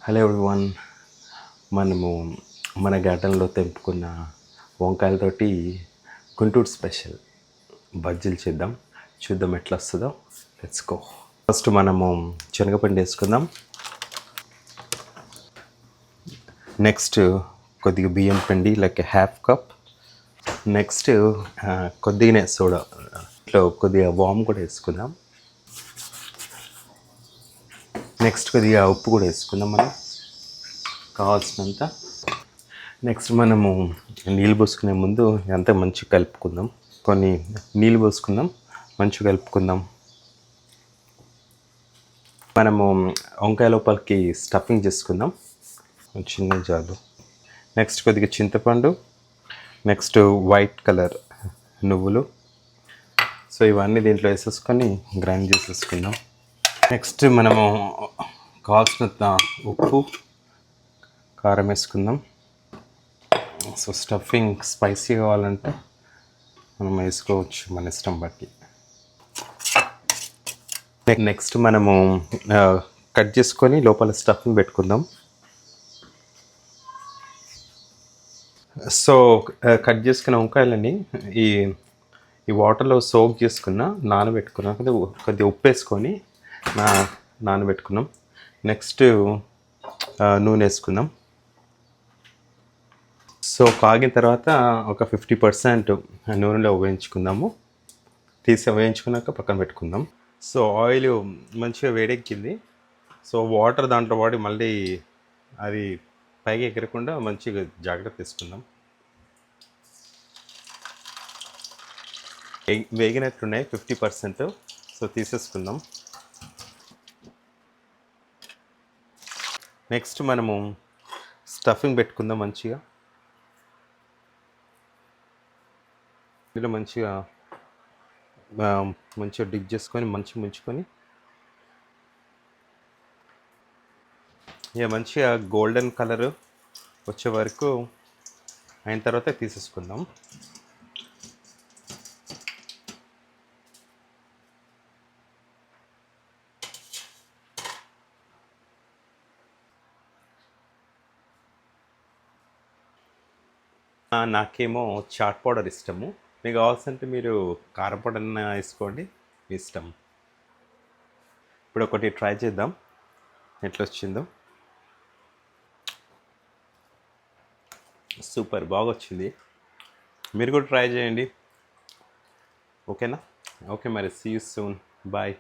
Hello everyone. మనము మన గార్డెన్లో తెంపుకున్న వంకాయలతోటి గుంటూరు స్పెషల్ బజ్జీలు చూద్దాం ఎట్లా వస్తుందో. Let's go. ఫస్ట్ మనము శనగపిండి వేసుకుందాం. నెక్స్ట్ కొద్దిగా బియ్యం పిండి లైక్ హాఫ్ కప్. నెక్స్ట్ కొద్దిగానే సోడా, ఇట్లా కొద్దిగా వామ్ కూడా వేసుకుందాం. నెక్స్ట్ కొద్దిగా ఉప్పు కూడా వేసుకుందాం మనం కావాల్సినంత. నెక్స్ట్ మనము నీళ్ళు పోసుకునే ముందు అంతా మంచిగా కలుపుకుందాం. కొన్ని నీళ్ళు పోసుకుందాం, మంచిగా కలుపుకుందాం. మనము వంకాయ లోపలికి స్టఫింగ్ చేసుకుందాం చిన్న జాలు. నెక్స్ట్ కొద్దిగా చింతపండు, నెక్స్ట్ వైట్ కలర్ నువ్వులు. సో ఇవన్నీ దీంట్లో వేసేసుకొని గ్రైండ్ చేసేసుకుందాం. నెక్స్ట్ మనము కావాల్సినంత ఉప్పు, కారం వేసుకుందాం. సో స్టఫింగ్ స్పైసీ కావాలంటే మనం వేసుకోవచ్చు మన ఇష్టం బట్టి. నెక్స్ట్ మనము కట్ చేసుకొని లోపల స్టఫింగ్ పెట్టుకుందాం. సో కట్ చేసుకున్న వంకాయలని ఈ వాటర్లో సోక్ చేసుకున్న నానబెట్టుకున్నాం. కొద్దిగా ఉప్పు వేసుకొని నానబెట్టుకున్నాం. నెక్స్ట్ నూనె వేసుకుందాం. సో కాగిన తర్వాత ఒక 50% నూనెలో వేయించుకుందాము. వేయించుకున్నాక పక్కన పెట్టుకుందాం. సో ఆయిల్ మంచిగా వేడెక్కింది. సో వాటర్ దాంట్లో వాడి మళ్ళీ అది పైకి ఎగరకుండా మంచిగా జాగ్రత్త తీసుకుందాం. వేగినట్టున్నాయి 50%. సో తీసేసుకుందాం. నెక్స్ట్ మనము స్టఫింగ్ పెట్టుకుందాం. ఇందులో మంచిగా డిప్ చేసుకొని మంచిగా ముంచుకొని ఇక మంచిగా గోల్డెన్ కలర్ వచ్చే వరకు అయిన తర్వాత తీసేసుకుందాం. నాకేమో చాట్ పౌడర్ ఇష్టము. మీకు కావాల్సింటే మీరు కారం పౌడర్ వేసుకోండి, మీ ఇష్టం. ఇప్పుడు ఒకటి ట్రై చేద్దాం ఎట్లా వచ్చిందో. సూపర్, బాగా వచ్చింది. మీరు కూడా ట్రై చేయండి. ఓకేనా? ఓకే మరి, సీ యూ సూన్. బాయ్.